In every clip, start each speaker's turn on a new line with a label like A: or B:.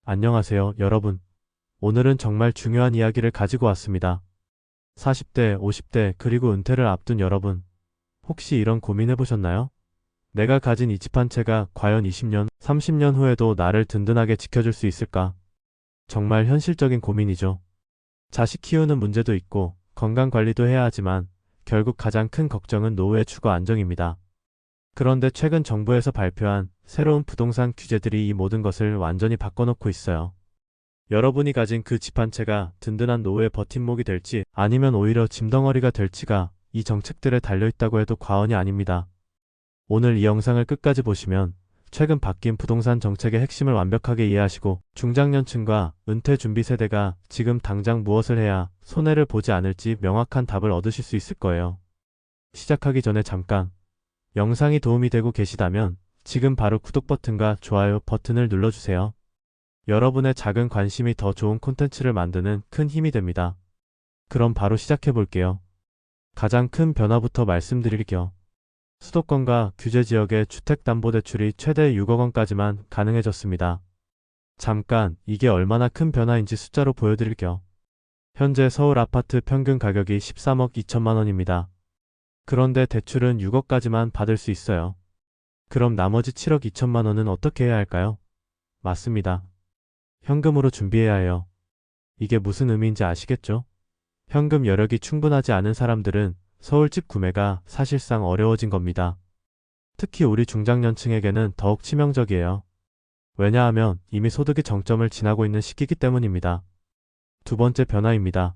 A: 안녕하세요, 여러분. 오늘은 정말 중요한 이야기를 가지고 왔습니다. 40대, 50대, 그리고 은퇴를 앞둔 여러분. 혹시 이런 고민해 보셨나요? 내가 가진 이 집 한 채가 과연 20년, 30년 후에도 나를 든든하게 지켜줄 수 있을까? 정말 현실적인 고민이죠. 자식 키우는 문제도 있고, 건강 관리도 해야 하지만, 결국 가장 큰 걱정은 노후의 주거 안정입니다. 그런데 최근 정부에서 발표한 새로운 부동산 규제들이 이 모든 것을 완전히 바꿔놓고 있어요. 여러분이 가진 그 집 한 채가 든든한 노후의 버팀목이 될지 아니면 오히려 짐덩어리가 될지가 이 정책들에 달려있다고 해도 과언이 아닙니다. 오늘 이 영상을 끝까지 보시면 최근 바뀐 부동산 정책의 핵심을 완벽하게 이해하시고 중장년층과 은퇴 준비 세대가 지금 당장 무엇을 해야 손해를 보지 않을지 명확한 답을 얻으실 수 있을 거예요. 시작하기 전에 잠깐, 영상이 도움이 되고 계시다면 지금 바로 구독 버튼과 좋아요 버튼을 눌러주세요. 여러분의 작은 관심이 더 좋은 콘텐츠를 만드는 큰 힘이 됩니다. 그럼 바로 시작해 볼게요. 가장 큰 변화부터 말씀드릴게요. 수도권과 규제 지역의 주택담보대출이 최대 6억 원까지만 가능해졌습니다. 잠깐, 이게 얼마나 큰 변화인지 숫자로 보여드릴게요. 현재 서울 아파트 평균 가격이 13억 2천만 원입니다. 그런데 대출은 6억까지만 받을 수 있어요. 그럼 나머지 7억 2천만 원은 어떻게 해야 할까요? 맞습니다. 현금으로 준비해야 해요. 이게 무슨 의미인지 아시겠죠? 현금 여력이 충분하지 않은 사람들은 서울집 구매가 사실상 어려워진 겁니다. 특히 우리 중장년층에게는 더욱 치명적이에요. 왜냐하면 이미 소득이 정점을 지나고 있는 시기이기 때문입니다. 두 번째 변화입니다.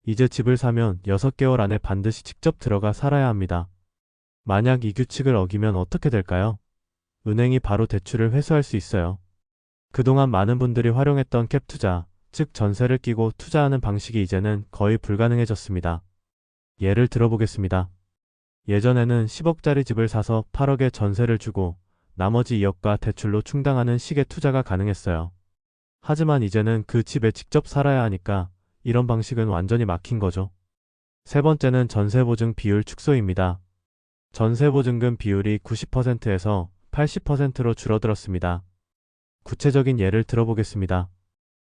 A: 이제 집을 사면 6개월 안에 반드시 직접 들어가 살아야 합니다. 만약 이 규칙을 어기면 어떻게 될까요? 은행이 바로 대출을 회수할 수 있어요. 그동안 많은 분들이 활용했던 캡 투자, 즉 전세를 끼고 투자하는 방식이 이제는 거의 불가능해졌습니다. 예를 들어보겠습니다. 예전에는 10억짜리 집을 사서 8억에 전세를 주고 나머지 2억과 대출로 충당하는 식의 투자가 가능했어요. 하지만 이제는 그 집에 직접 살아야 하니까 이런 방식은 완전히 막힌 거죠. 세 번째는 전세보증 비율 축소입니다. 전세보증금 비율이 90%에서 80%로 줄어들었습니다. 구체적인 예를 들어보겠습니다.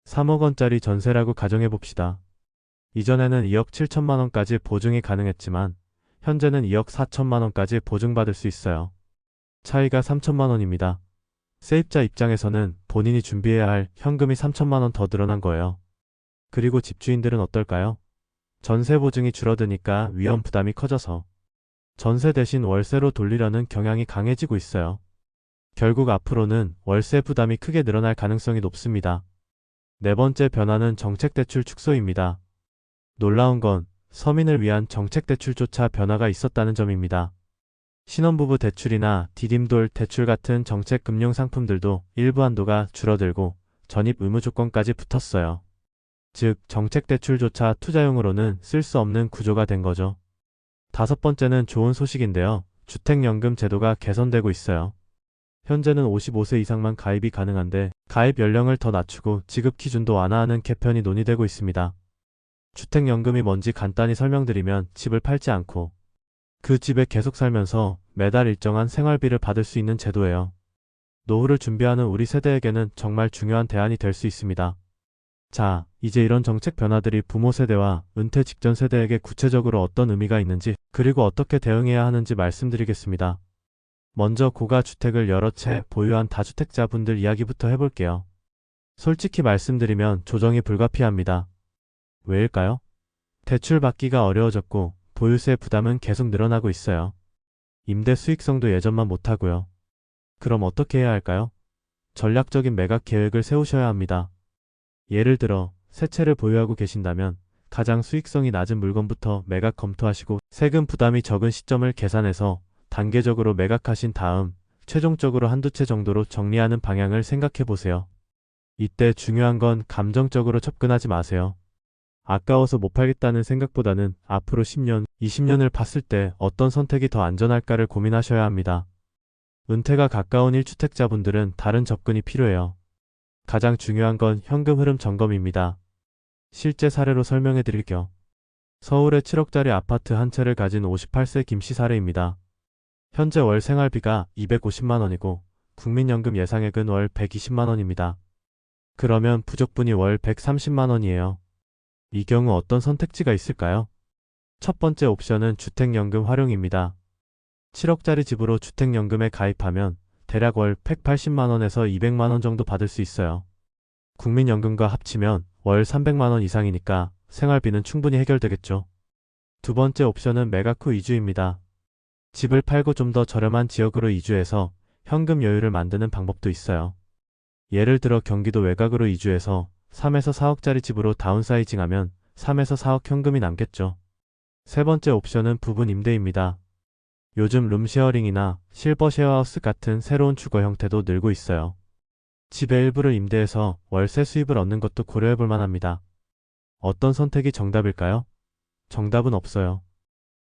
A: 3억 원짜리 전세라고 가정해봅시다. 이전에는 2억 7천만 원까지 보증이 가능했지만 현재는 2억 4천만 원까지 보증받을 수 있어요. 차이가 3천만 원입니다. 세입자 입장에서는 본인이 준비해야 할 현금이 3천만 원 더 늘어난 거예요. 그리고 집주인들은 어떨까요? 전세 보증이 줄어드니까 위험 부담이 커져서 전세 대신 월세로 돌리려는 경향이 강해지고 있어요. 결국 앞으로는 월세 부담이 크게 늘어날 가능성이 높습니다. 네 번째 변화는 정책대출 축소입니다. 놀라운 건 서민을 위한 정책대출조차 변화가 있었다는 점입니다. 신혼부부 대출이나 디딤돌 대출 같은 정책금융 상품들도 일부 한도가 줄어들고 전입 의무 조건까지 붙었어요. 즉, 정책대출조차 투자용으로는 쓸 수 없는 구조가 된 거죠. 다섯 번째는 좋은 소식인데요. 주택연금 제도가 개선되고 있어요. 현재는 55세 이상만 가입이 가능한데 가입 연령을 더 낮추고 지급 기준도 완화하는 개편이 논의되고 있습니다. 주택연금이 뭔지 간단히 설명드리면 집을 팔지 않고 그 집에 계속 살면서 매달 일정한 생활비를 받을 수 있는 제도예요. 노후를 준비하는 우리 세대에게는 정말 중요한 대안이 될 수 있습니다. 자, 이제 이런 정책 변화들이 부모 세대와 은퇴 직전 세대에게 구체적으로 어떤 의미가 있는지 그리고 어떻게 대응해야 하는지 말씀드리겠습니다. 먼저 고가주택을 여러 채 보유한 다주택자분들 이야기부터 해볼게요. 솔직히 말씀드리면 조정이 불가피합니다. 왜일까요? 대출 받기가 어려워졌고 보유세 부담은 계속 늘어나고 있어요. 임대 수익성도 예전만 못하고요. 그럼 어떻게 해야 할까요? 전략적인 매각 계획을 세우셔야 합니다. 예를 들어 새 채를 보유하고 계신다면 가장 수익성이 낮은 물건부터 매각 검토하시고 세금 부담이 적은 시점을 계산해서 단계적으로 매각하신 다음 최종적으로 한두 채 정도로 정리하는 방향을 생각해 보세요. 이때 중요한 건 감정적으로 접근하지 마세요. 아까워서 못 팔겠다는 생각보다는 앞으로 10년, 20년을 봤을 때 어떤 선택이 더 안전할까를 고민하셔야 합니다. 은퇴가 가까운 1주택자분들은 다른 접근이 필요해요. 가장 중요한 건 현금 흐름 점검입니다. 실제 사례로 설명해 드릴게요. 서울의 7억짜리 아파트 한 채를 가진 58세 김씨 사례입니다. 현재 월 생활비가 250만 원이고 국민연금 예상액은 월 120만 원입니다. 그러면 부족분이 월 130만 원이에요. 이 경우 어떤 선택지가 있을까요? 첫 번째 옵션은 주택연금 활용입니다. 7억짜리 집으로 주택연금에 가입하면 대략 월 180만 원에서 200만 원 정도 받을 수 있어요. 국민연금과 합치면 월 300만 원 이상이니까 생활비는 충분히 해결되겠죠. 두 번째 옵션은 매각 후 이주입니다. 집을 팔고 좀 더 저렴한 지역으로 이주해서 현금 여유를 만드는 방법도 있어요. 예를 들어 경기도 외곽으로 이주해서 3에서 4억짜리 집으로 다운사이징하면 3에서 4억 현금이 남겠죠. 세 번째 옵션은 부분 임대입니다. 요즘 룸쉐어링이나 실버 쉐어하우스 같은 새로운 주거 형태도 늘고 있어요. 집의 일부를 임대해서 월세 수입을 얻는 것도 고려해 볼 만합니다. 어떤 선택이 정답일까요? 정답은 없어요.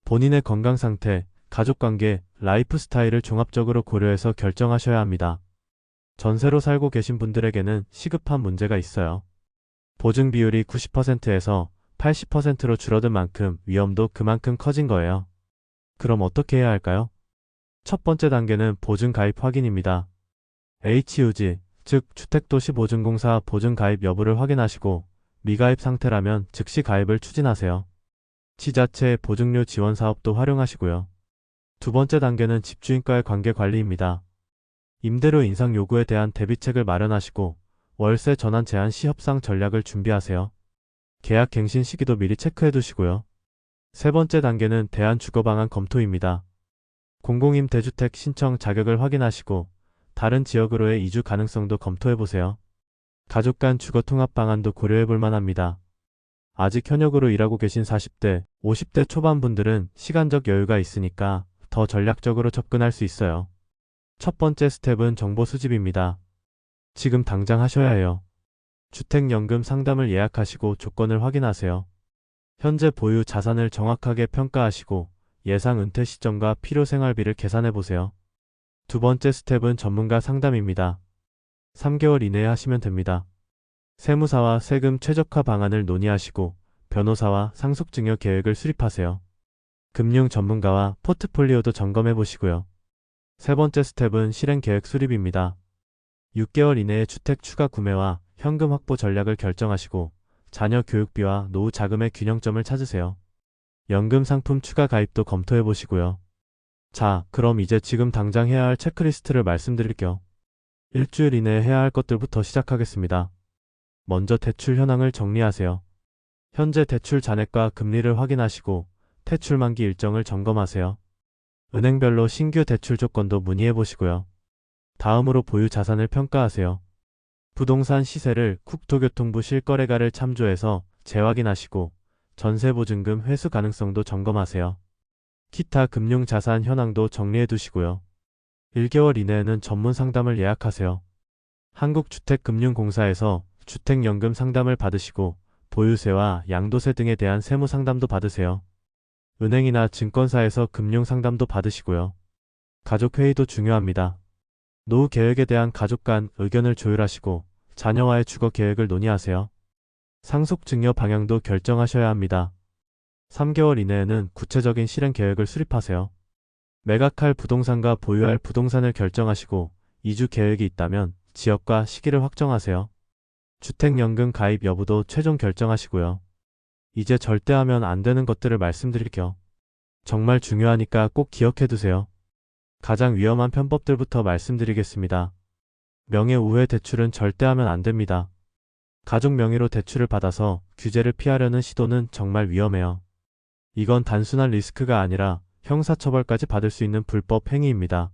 A: 본인의 건강 상태, 가족관계, 라이프 스타일을 종합적으로 고려해서 결정하셔야 합니다. 전세로 살고 계신 분들에게는 시급한 문제가 있어요. 보증 비율이 90%에서 80%로 줄어든 만큼 위험도 그만큼 커진 거예요. 그럼 어떻게 해야 할까요? 첫 번째 단계는 보증 가입 확인입니다. HUG, 즉 주택도시보증공사 보증 가입 여부를 확인하시고 미가입 상태라면 즉시 가입을 추진하세요. 지자체 보증료 지원 사업도 활용하시고요. 두 번째 단계는 집주인과의 관계 관리입니다. 임대료 인상 요구에 대한 대비책을 마련하시고 월세 전환 제한 시 협상 전략을 준비하세요. 계약 갱신 시기도 미리 체크해 두시고요. 세 번째 단계는 대안주거방안 검토입니다. 공공임대주택 신청 자격을 확인하시고 다른 지역으로의 이주 가능성도 검토해보세요. 가족 간 주거 통합 방안도 고려해볼 만합니다. 아직 현역으로 일하고 계신 40대, 50대 초반 분들은 시간적 여유가 있으니까 더 전략적으로 접근할 수 있어요. 첫 번째 스텝은 정보 수집입니다. 지금 당장 하셔야 해요. 주택연금 상담을 예약하시고 조건을 확인하세요. 현재 보유 자산을 정확하게 평가하시고 예상 은퇴 시점과 필요 생활비를 계산해보세요. 두 번째 스텝은 전문가 상담입니다. 3개월 이내에 하시면 됩니다. 세무사와 세금 최적화 방안을 논의하시고 변호사와 상속증여 계획을 수립하세요. 금융 전문가와 포트폴리오도 점검해 보시고요. 세 번째 스텝은 실행 계획 수립입니다. 6개월 이내에 주택 추가 구매와 현금 확보 전략을 결정하시고 자녀 교육비와 노후 자금의 균형점을 찾으세요. 연금 상품 추가 가입도 검토해 보시고요. 자, 그럼 이제 지금 당장 해야 할 체크리스트를 말씀드릴게요. 일주일 이내에 해야 할 것들부터 시작하겠습니다. 먼저 대출 현황을 정리하세요. 현재 대출 잔액과 금리를 확인하시고 대출 만기 일정을 점검하세요. 은행별로 신규 대출 조건도 문의해 보시고요. 다음으로 보유 자산을 평가하세요. 부동산 시세를 국토교통부 실거래가를 참조해서 재확인하시고 전세보증금 회수 가능성도 점검하세요. 기타 금융자산 현황도 정리해 두시고요. 1개월 이내에는 전문 상담을 예약하세요. 한국주택금융공사에서 주택연금 상담을 받으시고 보유세와 양도세 등에 대한 세무 상담도 받으세요. 은행이나 증권사에서 금융 상담도 받으시고요. 가족회의도 중요합니다. 노후 계획에 대한 가족 간 의견을 조율하시고 자녀와의 주거 계획을 논의하세요. 상속증여 방향도 결정하셔야 합니다. 3개월 이내에는 구체적인 실행 계획을 수립하세요. 매각할 부동산과 보유할 부동산을 결정하시고 이주 계획이 있다면 지역과 시기를 확정하세요. 주택연금 가입 여부도 최종 결정하시고요. 이제 절대 하면 안 되는 것들을 말씀드릴게요. 정말 중요하니까 꼭 기억해 두세요. 가장 위험한 편법들부터 말씀드리겠습니다. 명예 우회 대출은 절대 하면 안 됩니다. 가족 명의로 대출을 받아서 규제를 피하려는 시도는 정말 위험해요. 이건 단순한 리스크가 아니라 형사처벌까지 받을 수 있는 불법 행위입니다.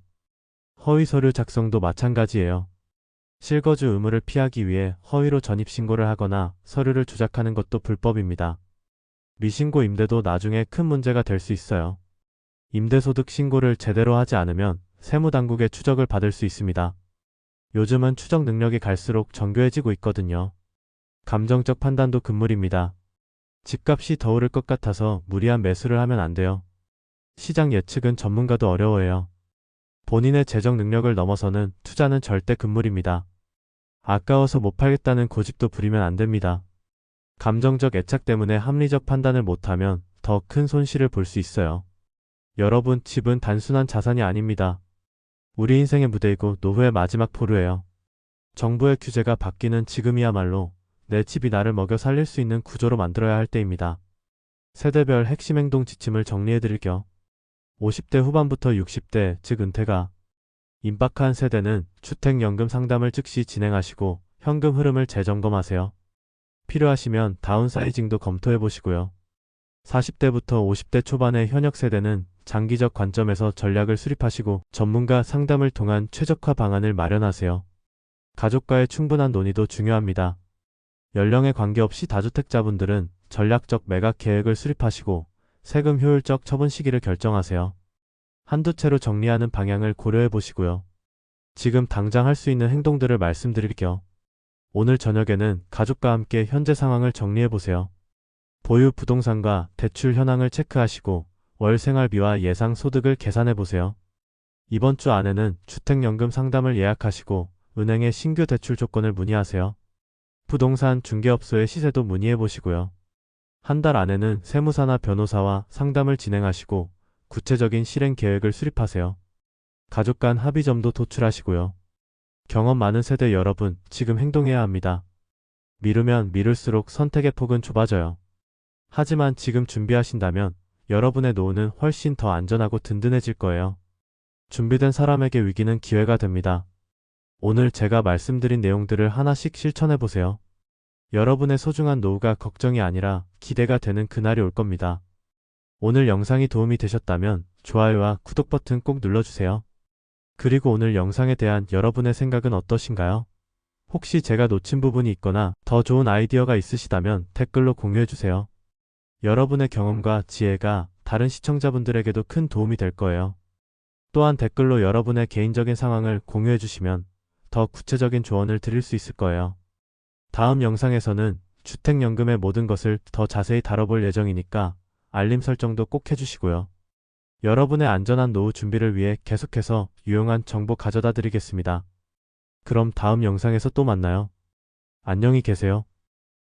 A: 허위 서류 작성도 마찬가지예요. 실거주 의무를 피하기 위해 허위로 전입신고를 하거나 서류를 조작하는 것도 불법입니다. 미신고 임대도 나중에 큰 문제가 될 수 있어요. 임대소득 신고를 제대로 하지 않으면 세무당국의 추적을 받을 수 있습니다. 요즘은 추적 능력이 갈수록 정교해지고 있거든요. 감정적 판단도 금물입니다. 집값이 더 오를 것 같아서 무리한 매수를 하면 안 돼요. 시장 예측은 전문가도 어려워해요. 본인의 재정 능력을 넘어서는 투자는 절대 금물입니다. 아까워서 못 팔겠다는 고집도 부리면 안 됩니다. 감정적 애착 때문에 합리적 판단을 못하면 더 큰 손실을 볼 수 있어요. 여러분, 집은 단순한 자산이 아닙니다. 우리 인생의 무대이고 노후의 마지막 포로예요. 정부의 규제가 바뀌는 지금이야말로 내 집이 나를 먹여 살릴 수 있는 구조로 만들어야 할 때입니다. 세대별 핵심 행동 지침을 정리해드릴게요. 50대 후반부터 60대, 즉 은퇴가 임박한 세대는 주택연금 상담을 즉시 진행하시고 현금 흐름을 재점검하세요. 필요하시면 다운사이징도 검토해보시고요. 40대부터 50대 초반의 현역 세대는 장기적 관점에서 전략을 수립하시고 전문가 상담을 통한 최적화 방안을 마련하세요. 가족과의 충분한 논의도 중요합니다. 연령에 관계없이 다주택자분들은 전략적 매각 계획을 수립하시고 세금 효율적 처분 시기를 결정하세요. 한두 채로 정리하는 방향을 고려해 보시고요. 지금 당장 할 수 있는 행동들을 말씀드릴게요. 오늘 저녁에는 가족과 함께 현재 상황을 정리해 보세요. 보유 부동산과 대출 현황을 체크하시고 월 생활비와 예상 소득을 계산해 보세요. 이번 주 안에는 주택연금 상담을 예약하시고 은행의 신규 대출 조건을 문의하세요. 부동산 중개업소의 시세도 문의해 보시고요. 한 달 안에는 세무사나 변호사와 상담을 진행하시고 구체적인 실행 계획을 수립하세요. 가족 간 합의점도 도출하시고요. 경험 많은 세대 여러분, 지금 행동해야 합니다. 미루면 미룰수록 선택의 폭은 좁아져요. 하지만 지금 준비하신다면 여러분의 노후는 훨씬 더 안전하고 든든해질 거예요. 준비된 사람에게 위기는 기회가 됩니다. 오늘 제가 말씀드린 내용들을 하나씩 실천해보세요. 여러분의 소중한 노후가 걱정이 아니라 기대가 되는 그날이 올 겁니다. 오늘 영상이 도움이 되셨다면 좋아요와 구독 버튼 꼭 눌러주세요. 그리고 오늘 영상에 대한 여러분의 생각은 어떠신가요? 혹시 제가 놓친 부분이 있거나 더 좋은 아이디어가 있으시다면 댓글로 공유해주세요. 여러분의 경험과 지혜가 다른 시청자분들에게도 큰 도움이 될 거예요. 또한 댓글로 여러분의 개인적인 상황을 공유해주시면 더 구체적인 조언을 드릴 수 있을 거예요. 다음 영상에서는 주택연금의 모든 것을 더 자세히 다뤄볼 예정이니까 알림 설정도 꼭 해주시고요. 여러분의 안전한 노후 준비를 위해 계속해서 유용한 정보 가져다 드리겠습니다. 그럼 다음 영상에서 또 만나요. 안녕히 계세요.